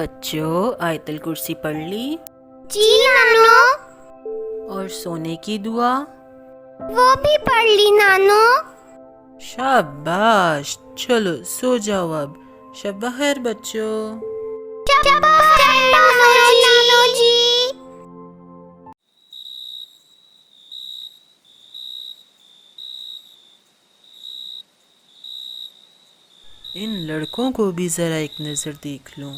बच्चों, आयतल कुर्सी पढ़ ली जी नानो। और सोने की दुआ? वो भी पढ़ ली नानो। शाबाश, चलो सो जाओ अब। शब्बा खैर बच्चों। नानो जी। इन लड़कों को भी जरा एक नजर देख लूं।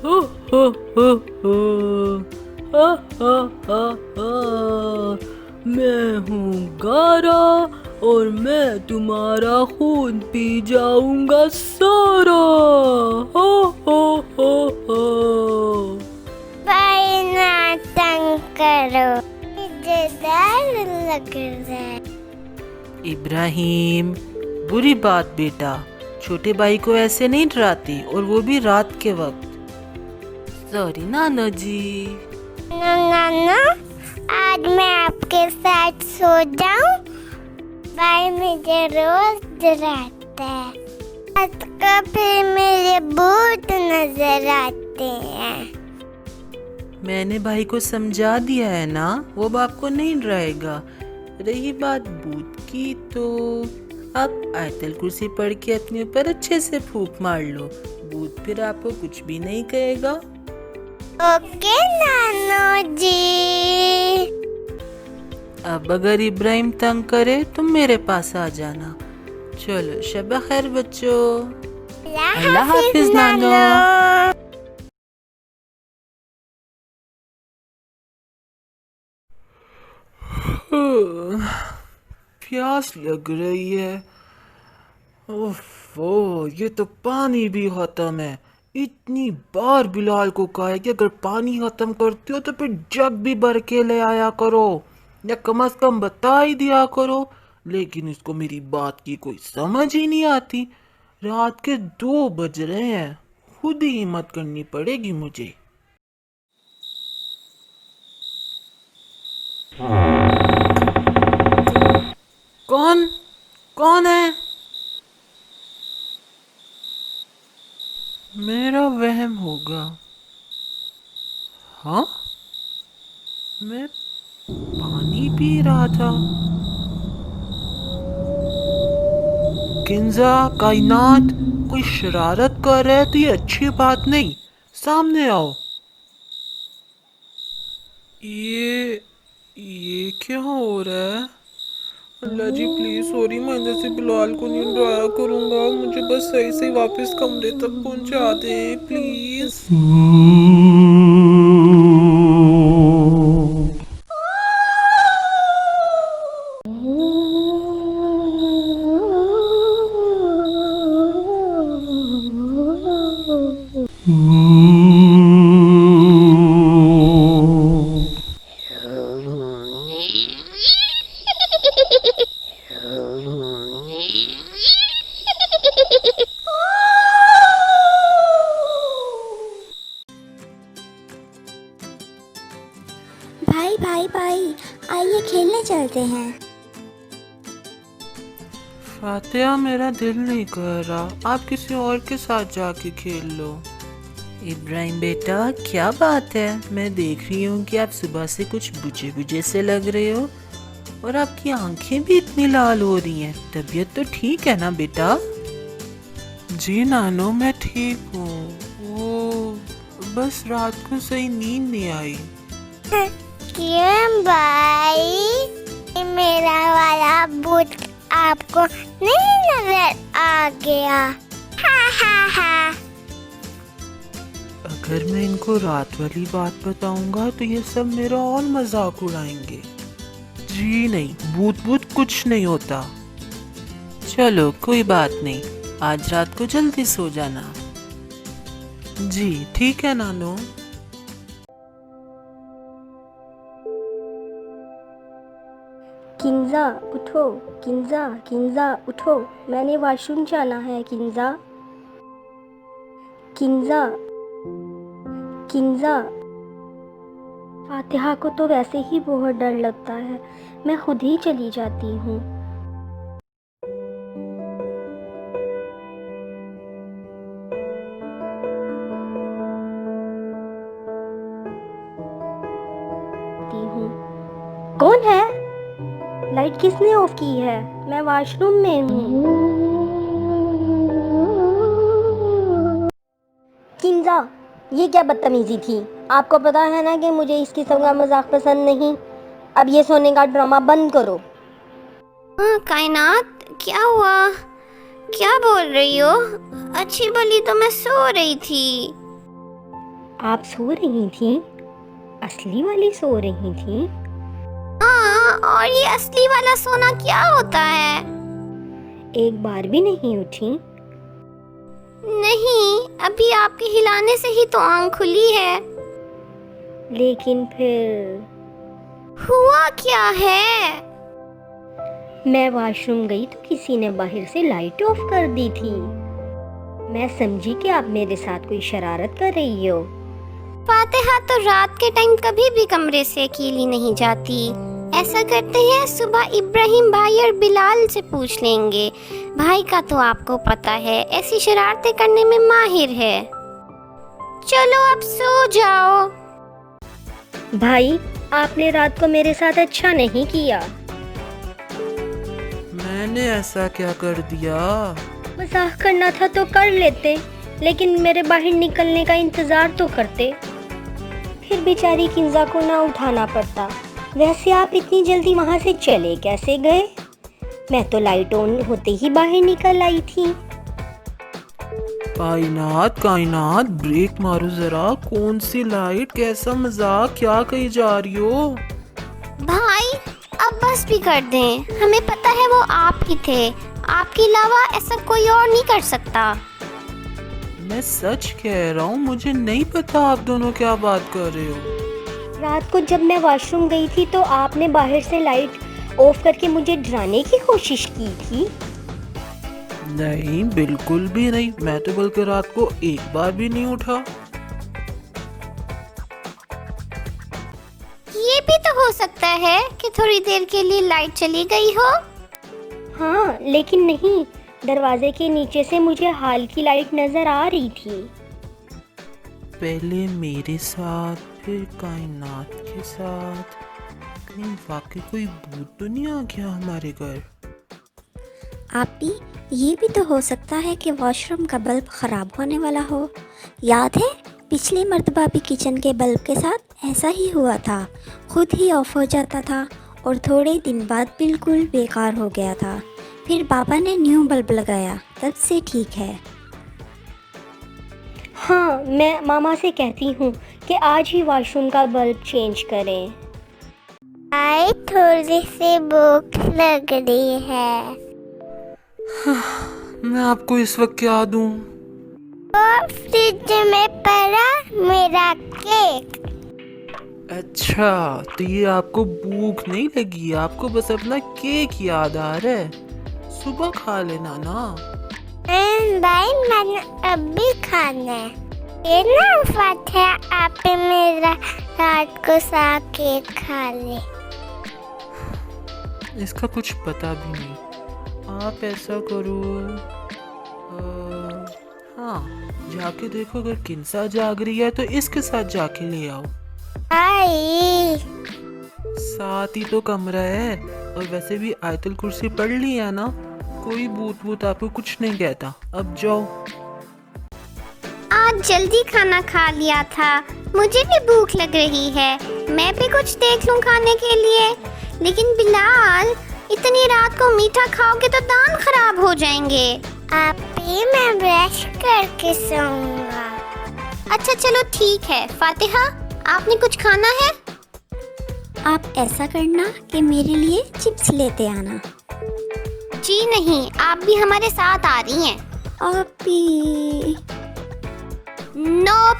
हो हो हो हो हा हा हा हा। मैं हूँ गारा और मैं तुम्हारा खून पी जाऊंगा सारा। हो हो हो हो। भाई ना तंग करो, मुझे डर लग रहा है। इब्राहिम, बुरी बात बेटा, छोटे भाई को ऐसे नहीं डराती, और वो भी रात के वक्त। सॉरी नाना जी। नाना, आज मैं आपके साथ सो जाऊं? भाई मुझे रोज डराता है। रात को फिर मेरे भूत नजर आते हैं। मैंने भाई को समझा दिया है ना, वो बाप को नहीं डराएगा। रही बात भूत की, तो आप आयतल कुर्सी पढ़ के अपने ऊपर अच्छे से फूंक मार लो, भूत फिर आपको कुछ भी नहीं कहेगा। ओके नानो जी। अब अगर इब्राहिम तंग करे तो मेरे पास आ जाना। चलो शब्बा खैर बच्चों। अल्लाह हाफिज नानो। प्यास लग रही है। ओफो, ये तो पानी भी खत्म है। इतनी बार बिलाल को कहा है कि अगर पानी खत्म करते हो तो फिर जग भी भर के ले आया करो, या कम से कम बता ही दिया करो। लेकिन इसको मेरी बात की कोई समझ ही नहीं आती। रात के 2 बज रहे हैं, खुद ही हिम्मत करनी पड़ेगी मुझे। कौन कौन है? मेरा वहम होगा। हाँ, मैं पानी पी रहा था। किंजा, कायनात, कोई शरारत कर रहा है तो ये अच्छी बात नहीं। सामने आओ। ये क्या हो रहा है? अल्लाह जी प्लीज, सॉरी, मैं इधर से बिलाल को नहीं डराया करूंगा। मुझे बस सही से वापस कमरे तक पहुंचा दे प्लीज। भाई भाई भाई, आइए खेलने चलते हैं। फातिहा, मेरा दिल नहीं कर रहा, आप किसी और के साथ जाके खेल लो। इब्राहिम बेटा, क्या बात है? मैं देख रही हूँ कि आप सुबह से कुछ बुझे बुझे से लग रहे हो, और आपकी आंखें भी इतनी लाल हो रही हैं। तबीयत तो ठीक है ना बेटा? जी नानो, मैं ठीक हूँ। वो बस रात को सही नींद नहीं आई। क्यों भाई, मेरा वाला भूत आपको नहीं नजर आ गया? हा हा हा। अगर मैं इनको रात वाली बात बताऊंगा तो ये सब मेरा और मजाक उड़ाएंगे। जी नहीं, भूत भूत कुछ नहीं होता। चलो कोई बात नहीं, आज रात को जल्दी सो जाना। जी ठीक है नानो। किंजा उठो, किंजा किंजा उठो, मैंने वॉशरूम जाना है। किंजा किंजा किंजा। फातिहा को तो वैसे ही बहुत डर लगता है, मैं खुद ही चली जाती हूँ। हूँ। कौन है? लाइट किसने ऑफ की है? मैं वॉशरूम में हूँ। किंजा, ये क्या बदतमीजी थी? आपको पता है ना कि मुझे इस किस्म का मजाक पसंद नहीं। अब ये सोने का ड्रामा बंद करो। हाँ कायनात, क्या हुआ? क्या बोल रही हो? अच्छी भली तो मैं सो रही थी। आप सो रही थी? असली वाली सो रही थी? हाँ, और ये असली वाला सोना क्या होता है? एक बार भी नहीं उठी? नहीं, अभी आपके हिलाने से ही तो आंख खुली है। लेकिन फिर हुआ क्या है? मैं वॉशरूम गई तो किसी ने बाहर से लाइट ऑफ कर दी थी। मैं समझी कि आप मेरे साथ कोई शरारत कर रही हो। फातिहा तो रात के टाइम कभी भी कमरे से अकेली नहीं जाती। ऐसा करते हैं, सुबह इब्राहिम भाई और बिलाल से पूछ लेंगे। भाई का तो आपको पता है, ऐसी शरारतें करने में माहिर है। चलो अब सो जाओ। भाई, आपने रात को मेरे साथ अच्छा नहीं किया। मैंने ऐसा क्या कर दिया? मजाक करना था तो कर लेते, लेकिन मेरे बाहर निकलने का इंतजार तो करते। फिर बेचारी किंजा को ना उठाना पड़ता। वैसे आप इतनी जल्दी वहाँ से चले कैसे गए? मैं तो लाइट ऑन होते ही बाहर निकल आई थी। कायनात कायनात, ब्रेक मारो जरा। कौन सी लाइट, कैसा मजाक, क्या कही जा रही हो? भाई अब बस भी कर दें, हमें पता है वो आप ही थे। आपके अलावा ऐसा कोई और नहीं कर सकता। मैं सच कह रहा हूँ, मुझे नहीं पता आप दोनों क्या बात कर रहे हो। रात को जब मैं वॉशरूम गई थी तो आपने बाहर से लाइट ऑफ करके मुझे डराने की कोशिश की थी। नहीं, बिल्कुल भी नहीं। मैं तो बल्कि रात को एक बार भी नहीं उठा। ये भी तो हो सकता है कि थोड़ी देर के लिए लाइट चली गई हो। हाँ, लेकिन नहीं, दरवाजे के नीचे से मुझे हाल की लाइट नजर आ रही थी। पहले मेरे साथ, फिर कायनात के साथ। कहीं वाकई कोई भूत तो नहीं आ गया हमारे घर? आप भी, ये भी तो हो सकता है कि वॉशरूम का बल्ब ख़राब होने वाला हो। याद है पिछली मर्तबा भी किचन के बल्ब के साथ ऐसा ही हुआ था, खुद ही ऑफ हो जाता था और थोड़े दिन बाद बिल्कुल बेकार हो गया था। फिर पापा ने न्यू बल्ब लगाया, तब से ठीक है। हाँ, मैं मामा से कहती हूँ कि आज ही वॉशरूम का बल्ब चेंज करें। आई थोड़ी सी भूख लग रही है। मैं आपको इस वक्त क्या दूं? और फ्रिज में पड़ा मेरा केक। अच्छा, तो ये आपको भूख नहीं लगी, आपको बस अपना केक याद आ रहा है। सुबह खा लेना ना। भाई मैंने अभी खाना है। ये ना फातिहा, आप ही मेरा रात को सा केक खा ले। इसका कुछ पता भी नहीं। आप ऐसा करो, हाँ, जाके देखो अगर किंसा जाग रही है तो इसके साथ जाके ले आओ। आई साथ ही तो कमरा है, और वैसे भी आयतुल कुर्सी पढ़ ली है ना, कोई भूत भूत आपको कुछ नहीं कहता। अब जाओ। आज जल्दी खाना खा लिया था, मुझे भी भूख लग रही है। मैं भी कुछ देख लूं खाने के लिए। लेकिन बिलाल, इतनी रात को मीठा खाओगे तो दांत खराब हो जाएंगे। आप ही, मैं ब्रश करके सोऊंगा। अच्छा चलो ठीक है। फातिहा, आपने कुछ खाना है? आप ऐसा करना कि मेरे लिए चिप्स लेते आना। जी नहीं, आप भी हमारे साथ आ रही हैं। आप भी? नोप।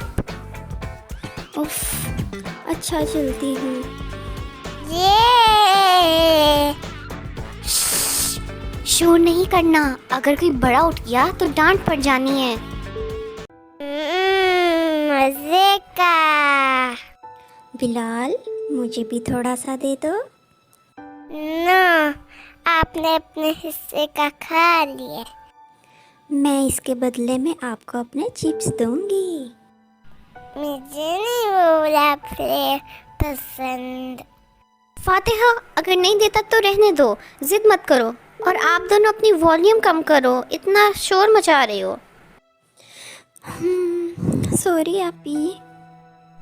उफ, अच्छा चलती हूँ। ये शोर नहीं करना, अगर कोई बड़ा उठ गया तो डांट पड़ जानी है। मजे का। बिलाल, मुझे भी थोड़ा सा दे दो। ना, आपने अपने हिस्से का खा लिया। मैं इसके बदले में आपको अपने चिप्स दूंगी। मुझे नहीं वो वाला फ्लेवर पसंद। फातिहा, अगर नहीं देता तो रहने दो, जिद मत करो। और आप दोनों अपनी वॉल्यूम कम करो, इतना शोर मचा रहे हो। सॉरी आपी।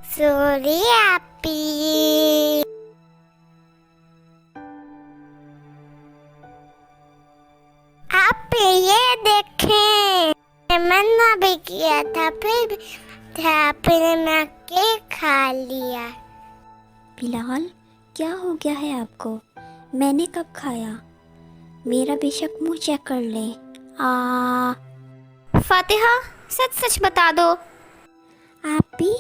सॉरी आपी। आप ये देखें, मना भी किया था, फिर आपने केक खा लिया। बिलाल, क्या हो गया है आपको? मैंने कब खाया? मेरा बेशक मुंह चेक कर ले। फातिहा, सच सच बता दो। आपी,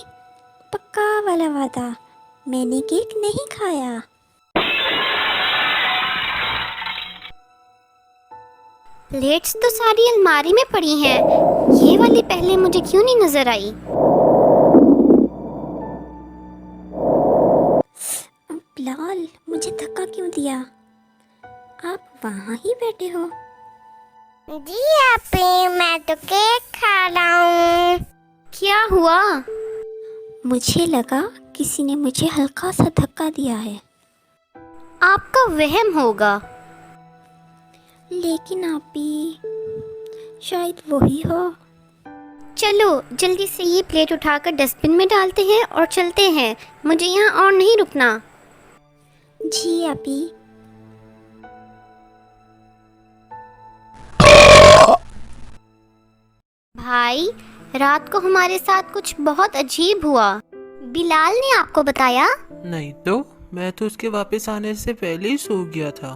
पक्का वाला वादा, मैंने केक नहीं खाया। प्लेट्स तो सारी अलमारी में पड़ी हैं, ये वाली पहले मुझे क्यों नहीं नजर आई? बिलाल, मुझे धक्का क्यों दिया? आप वहाँ ही बैठे हो। जी आपी, मैं तो केक खा रहा हूँ। क्या हुआ? मुझे लगा किसी ने मुझे हल्का सा धक्का दिया है। आपका वहम होगा। लेकिन आपी, शायद वही हो। चलो जल्दी से ये प्लेट उठाकर डस्टबिन में डालते हैं और चलते हैं, मुझे यहाँ और नहीं रुकना। जी आपी। भाई, रात को हमारे साथ कुछ बहुत अजीब हुआ। बिलाल ने आपको बताया? नहीं तो, मैं तो उसके वापस आने से पहले ही सो गया था।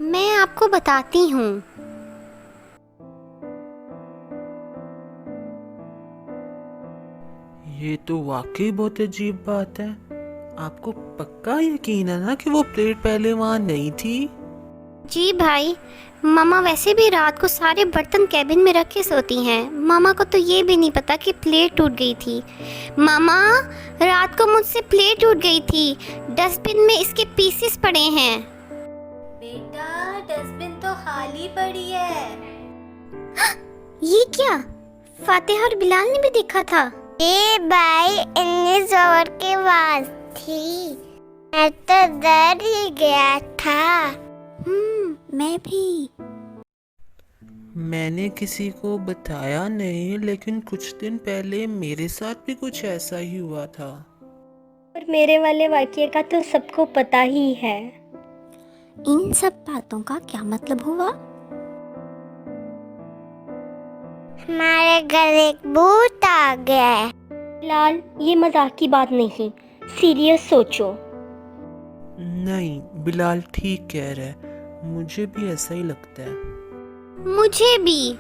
मैं आपको बताती हूँ। ये तो वाकई बहुत अजीब बात है। आपको पक्का यकीन है ना कि वो प्लेट पहले वहाँ नहीं थी? जी भाई, मामा वैसे भी रात को सारे बर्तन कैबिन में रख के सोती हैं। मामा को तो ये भी नहीं पता कि प्लेट टूट गई थी। मामा, रात को मुझसे प्लेट टूट गई थी, डस्टबिन में इसके पीसेस पड़े हैं। बेटा, डस्टबिन तो खाली पड़ी है। ये क्या? फातिहा और बिलाल ने भी देखा था। ए भाई, इतनी जोर की आवाज थी, मैं तो डर ही गया था। मैं भी। मैंने किसी को बताया नहीं, लेकिन कुछ दिन पहले मेरे साथ भी कुछ ऐसा ही हुआ था। और मेरे वाले वाक्य का तो सबको पता ही है। इन सब बातों का क्या मतलब हुआ? हमारे घर एक भूत आ गया है। लाल, ये मजाक की बात नहीं, सीरियस सोचो। नहीं, बिलाल ठीक कह रहा है, मुझे भी ऐसा ही लगता है। मुझे भी।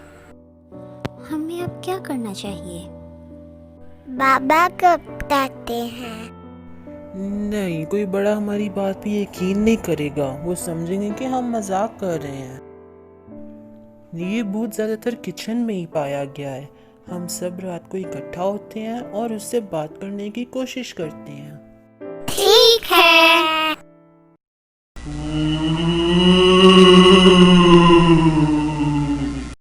हमें अब क्या करना चाहिए? बाबा को बताते हैं। नहीं, कोई बड़ा हमारी बात पे यकीन नहीं करेगा। वो समझेंगे कि हम मजाक कर रहे हैं। ये भूत ज्यादातर किचन में ही पाया गया है। हम सब रात को इकट्ठा होते हैं और उससे बात करने की कोशिश करते हैं। ठीक है।